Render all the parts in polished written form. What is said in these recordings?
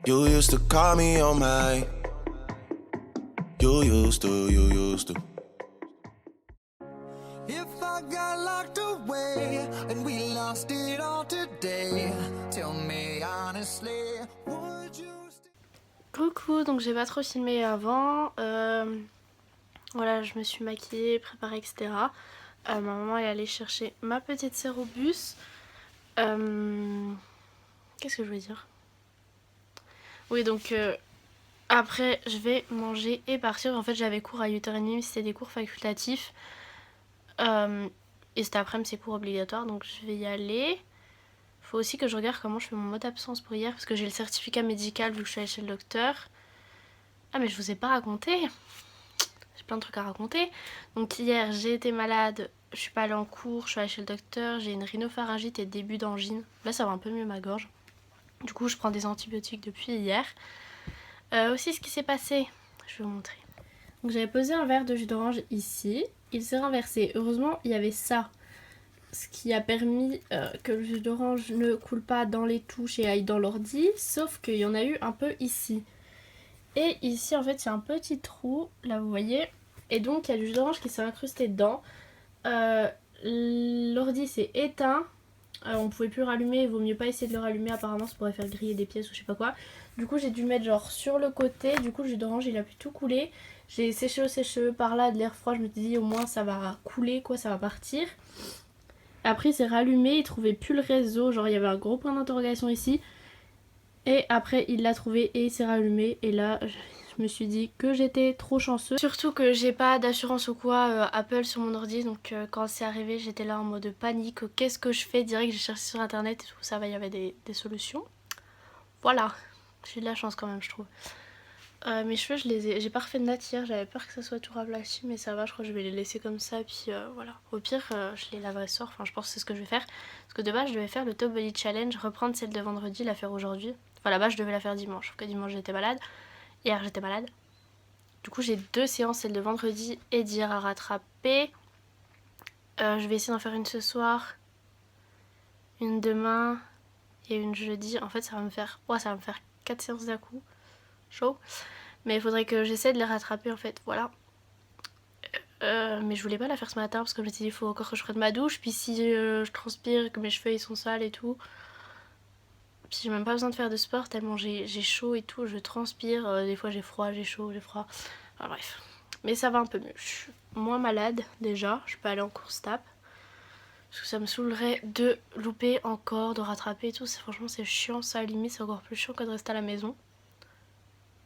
You used to call me on my. You used to. If I got locked away and we lost it all today, tell me honestly, would you stay? Coucou, donc j'ai pas trop filmé avant. Voilà, je me suis maquillée, préparée, etc. Ma maman est allée chercher ma petite sœur au bus. Qu'est-ce que je veux dire? Oui, donc après je vais manger et partir. En fait, j'avais cours à 8h30, mais c'était des cours facultatifs. Et cet après-midi, c'est cours obligatoire, donc je vais y aller. Faut aussi que je regarde comment je fais mon mot d'absence pour hier, parce que j'ai le certificat médical vu que je suis allée chez le docteur. Ah, mais je vous ai pas raconté. J'ai plein de trucs à raconter. Donc hier, j'ai été malade, je suis pas allée en cours, je suis allée chez le docteur, j'ai une rhinopharyngite et début d'angine. Là, ça va un peu mieux ma gorge. Du coup, je prends des antibiotiques depuis hier. Aussi, ce qui s'est passé, je vais vous montrer. Donc j'avais posé un verre de jus d'orange ici. Il s'est renversé. Heureusement, il y avait ça. Ce qui a permis que le jus d'orange ne coule pas dans les touches et aille dans l'ordi. Sauf qu'il y en a eu un peu ici. Et ici, en fait, il y a un petit trou. Là, vous voyez. Et donc, il y a du jus d'orange qui s'est incrusté dedans. L'ordi s'est éteint. On pouvait plus rallumer, il vaut mieux pas essayer de le rallumer, apparemment ça pourrait faire griller des pièces ou je sais pas quoi. Du coup j'ai dû le mettre genre sur le côté, du coup le jus d'orange il a pu tout couler. J'ai séché au sèche-cheveux par là de l'air froid, je me suis dit au moins ça va couler quoi, ça va partir. Après il s'est rallumé, il trouvait plus le réseau, genre il y avait un gros point d'interrogation ici. Et après il l'a trouvé et il s'est rallumé et là je me suis dit que j'étais trop chanceux. Surtout que j'ai pas d'assurance ou quoi Apple sur mon ordi, donc quand c'est arrivé j'étais là en mode panique. Qu'est-ce que je fais? Direct j'ai cherché sur internet et tout ça, il y avait des solutions. Voilà, j'ai de la chance quand même je trouve. Mes cheveux j'ai pas refait de natte hier, j'avais peur que ça soit tout raplaci mais ça va, je crois que je vais les laisser comme ça puis voilà. Au pire je les laverai ce soir, enfin je pense que c'est ce que je vais faire. Parce que de base je devais faire le Top Body Challenge, reprendre celle de vendredi, la faire aujourd'hui. Enfin là-bas je devais la faire dimanche, sauf que dimanche j'étais malade. Hier j'étais malade. Du coup j'ai 2 séances, celle de vendredi et d'hier à rattraper. Je vais essayer d'en faire une ce soir, une demain et une jeudi. En fait ça va me faire 4 séances d'un coup. Chaud. Mais il faudrait que j'essaie de les rattraper en fait, voilà. Mais je voulais pas la faire ce matin parce que je me suis dit il faut encore que je prenne ma douche. Puis si je transpire, que mes cheveux ils sont sales et tout. Puis j'ai même pas besoin de faire de sport tellement j'ai chaud et tout, je transpire, des fois j'ai froid, j'ai chaud, j'ai froid. Enfin bref. Mais ça va un peu mieux. Je suis moins malade déjà, je peux aller en course tape. Parce que ça me saoulerait de louper encore, de rattraper et tout. Franchement c'est chiant, ça à la limite c'est encore plus chiant que de rester à la maison.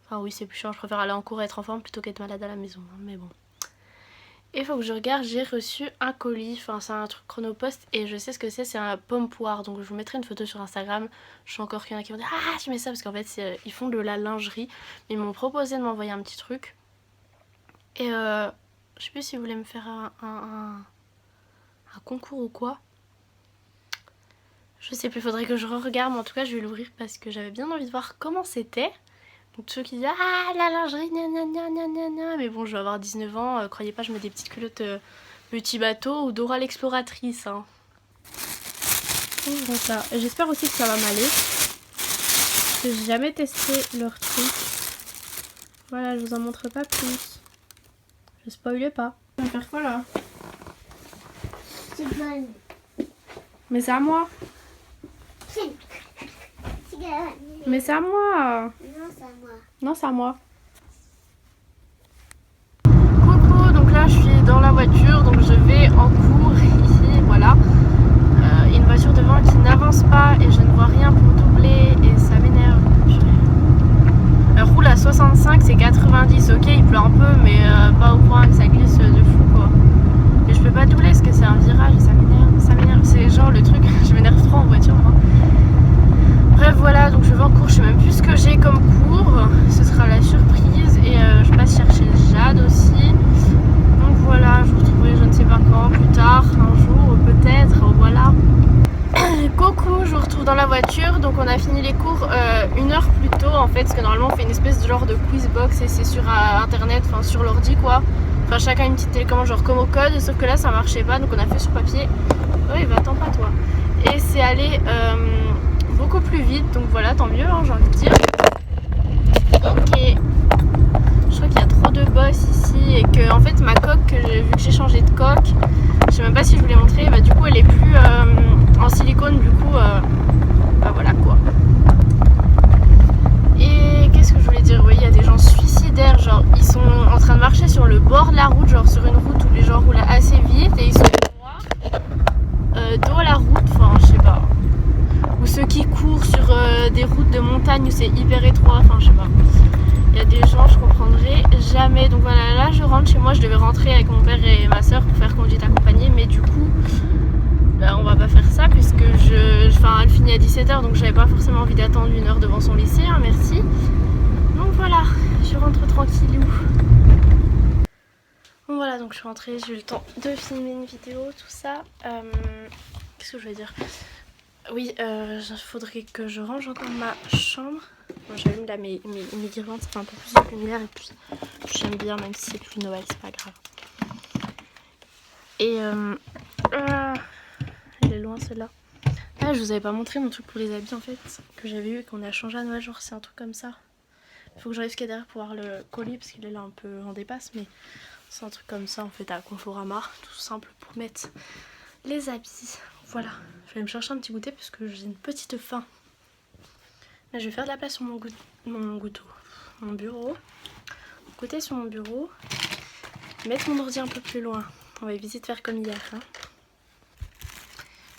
Enfin oui c'est plus chiant, je préfère aller en cours et être en forme plutôt qu'être malade à la maison, hein, mais bon. Et il faut que je regarde, j'ai reçu un colis, enfin c'est un truc Chronopost et je sais ce que c'est un pomme poire. Donc je vous mettrai une photo sur Instagram. Je suis encore qu'il y en a qui vont dire ah tu mets ça parce qu'en fait ils font de la lingerie. Mais ils m'ont proposé de m'envoyer un petit truc. Et je sais plus si vous voulez me faire un concours ou quoi. Je sais plus, faudrait que je re-regarde, mais en tout cas je vais l'ouvrir parce que j'avais bien envie de voir comment c'était. Donc ceux qui disent ah la lingerie gna gna gna gna gna gna, mais bon je vais avoir 19 ans, croyez pas je mets des petites culottes petit bateau ou Dora l'exploratrice hein. Donc ça, j'espère aussi que ça va m'aller. J'ai jamais testé leur truc. Voilà, je vous en montre pas plus. Je spoile pas. On va faire quoi là? C'est bon. Mais c'est à moi. Mais c'est à moi. Non, c'est à moi. Non, c'est à moi. Coucou, donc là je suis dans la voiture, donc je vais en cours ici, voilà. Il y a une voiture devant qui n'avance pas et je ne vois rien pour doubler et ça m'énerve. Elle roule à 65, c'est 90, ok il pleut un peu mais pas au point que ça glisse de fou quoi. Et je peux pas doubler parce que c'est un virage et ça m'énerve, c'est genre le truc, je m'énerve trop en voiture moi. Bref voilà, donc je vais en cours, je sais même plus ce que j'ai comme cours, ce sera la surprise et je passe chercher Jade aussi. Donc voilà, je vous retrouverai je ne sais pas quand, plus tard, un jour peut-être, voilà. Coucou, je vous retrouve dans la voiture, donc on a fini les cours 1 heure plus tôt en fait, parce que normalement on fait une espèce de genre de quiz box et c'est sur internet, enfin sur l'ordi quoi. Enfin chacun une petite télécommande genre comme au code, sauf que là ça marchait pas, donc on a fait sur papier. Oui bah attends pas toi. Et c'est allé beaucoup plus vite, donc voilà tant mieux hein, j'ai envie de dire. et que en fait ma coque, vu que j'ai changé de coque, je sais même pas si je vous l'ai montré, bah du coup elle est plus en silicone, du coup bah voilà quoi. Et qu'est-ce que je voulais dire, oui il y a des gens suicidaires, genre ils sont en train de marcher sur le bord de la route, genre sur une route où les gens roulent assez vite et ils sont dos à la route, enfin je sais pas. Ou ceux qui courent sur des routes de montagne où c'est hyper étroit, enfin je sais pas. Il y a des gens, je comprendrai jamais. Donc voilà, là je rentre chez moi, je devais rentrer avec mon père et ma soeur pour faire conduite accompagnée, mais du coup, bah, on va pas faire ça puisque elle finit à 17h, donc j'avais pas forcément envie d'attendre 1 heure devant son lycée, hein, merci. Donc voilà, je rentre tranquillou. Bon voilà, donc je suis rentrée, j'ai eu le temps de filmer une vidéo, tout ça. Qu'est-ce que je vais dire? Oui, il faudrait que je range encore ma chambre. Bon, j'allume là mes guirlandes, ça fait un peu plus de lumière et puis j'aime bien, même si c'est plus Noël, c'est pas grave. Et elle est loin celle-là. Ah, je vous avais pas montré mon truc pour les habits en fait, que j'avais eu et qu'on a changé à Noël, genre c'est un truc comme ça. Il faut que j'arrive jusqu'à derrière pour voir le colis parce qu'il est là un peu en dépasse, mais c'est un truc comme ça en fait à Conforama, tout simple pour mettre les habits. Voilà, je vais me chercher un petit goûter parce que j'ai une petite faim. Là, je vais faire de la place sur mon bureau. Goûter sur mon bureau. Mettre mon ordi un peu plus loin. On va éviter de faire comme hier. Hein.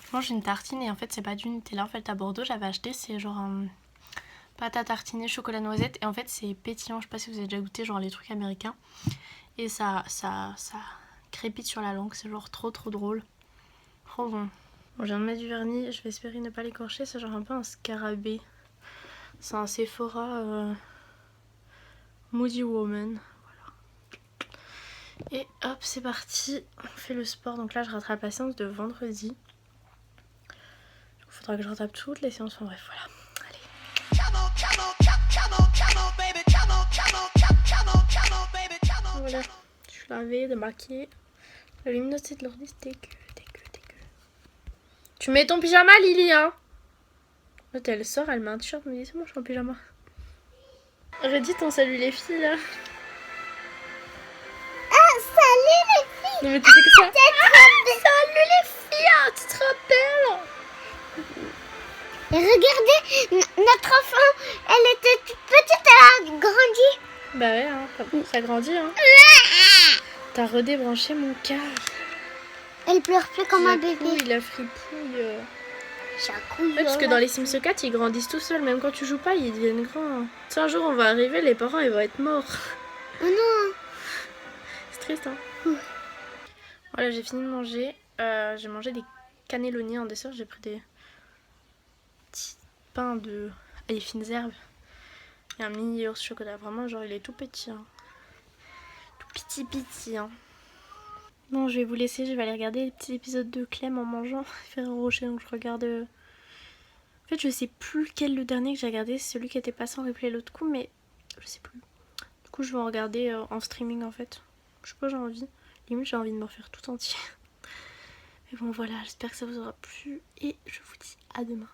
Je mange une tartine et en fait c'est pas du Nutella. En fait à Bordeaux j'avais acheté, c'est genre un pâte à tartiner chocolat noisette. Et en fait c'est pétillant, je sais pas si vous avez déjà goûté genre les trucs américains. Et ça crépite sur la langue, c'est genre trop drôle. Trop bon. Bon, je viens de mettre du vernis, je vais espérer ne pas l'écorcher, c'est genre un peu un scarabée. C'est un Sephora Moody Woman. Voilà. Et hop, c'est parti. On fait le sport. Donc là, je rattrape la séance de vendredi. Il faudra que je rattrape toutes les séances. Enfin bref, voilà. Allez. Voilà. Je suis lavée, démaquillée. La luminosité de l'ordi, c'est dégueu. Tu mets ton pyjama, Lily, hein? Là, elle sort, elle met un t-shirt, elle me dit c'est bon, je suis en pyjama. Reddit, on salue les filles là. Ah, salut les filles! Non mais tu sais que ça. Salut les filles, hein, tu te rappelles? Et regardez, notre enfant, elle était toute petite, elle a grandi. Bah ouais, hein, ça grandit, hein. T'as redébranché mon câble. Elle pleure plus comme un bébé. Il a fripouille. Chacouille. Ouais, parce que dans les Sims 4, ils grandissent tout seuls, même quand tu joues pas, ils deviennent grands. Tu sais, un jour on va arriver, les parents ils vont être morts. Oh non. C'est triste, hein. Voilà, j'ai fini de manger. J'ai mangé des cannelloni en dessert. J'ai pris des petits pains de les fines herbes. Et un mini yaourt chocolat. Vraiment, genre, il est tout petit. Hein. Tout petit, hein. Bon, je vais vous laisser. Je vais aller regarder les petits épisodes de Clem en mangeant. Ferrero Rocher, donc je regarde. En fait, je sais plus lequel le dernier que j'ai regardé. C'est celui qui était passé en replay l'autre coup, mais je sais plus. Du coup, je vais en regarder en streaming en fait. Je sais pas, j'ai envie. Limite, j'ai envie de me refaire tout entier. Mais bon, voilà, j'espère que ça vous aura plu. Et je vous dis à demain.